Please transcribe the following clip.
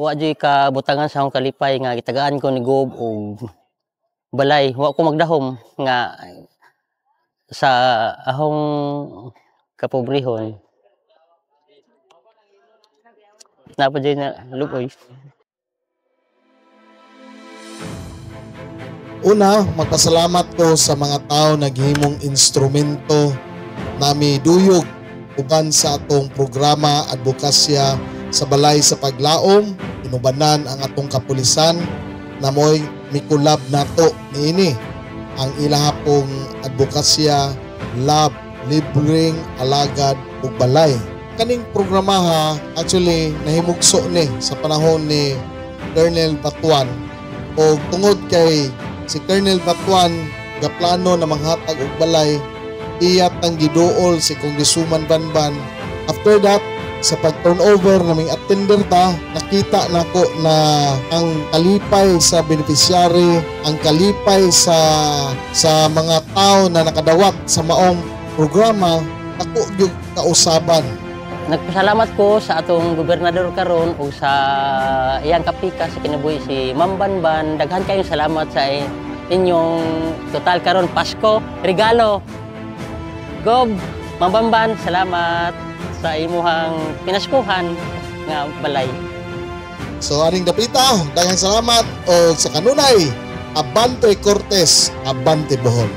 wa joy ka butangan sa akong kalipay nga gitagaan ko ni Gob og balay. Wa ko magdahom nga sa ahong kapobrehon. Napa joy na luoy. Una, magpasalamat ko sa mga tao naghimong instrumento nami duyog uban sa atong programa advokasya sa balay sa paglaom, inubanan ang atong kapulisan na mo'y mikulab nato niini ang ilahapong advokasya, lab, libreng, alagad ug balay. Kaning programa ha, actually nahimugso ni sa panahon ni Colonel Batuan o tungod kay si Colonel Batuan gaplano na manghatag og balay, iyat ang giduol si Congresswoman Banban. After that, sa pag-turnover naming attender ta, nakita nako na ang kalipay sa beneficiary, ang kalipay sa mga tao na nakadawat sa maong programa, ako yung kausaban. Nagpasalamat ko sa atong gobernador karon ug sa iyang kapika sa kinabuhi si Ma'am Banban. Daghan kayong salamat sa inyong total karon Pasko regalo. Gob, Ma'am Banban, salamat sa imuhang pinaskuhan nga balay. So aning dapita, daghang salamat o sa kanunay, Abante Cortez, Abante Bohol.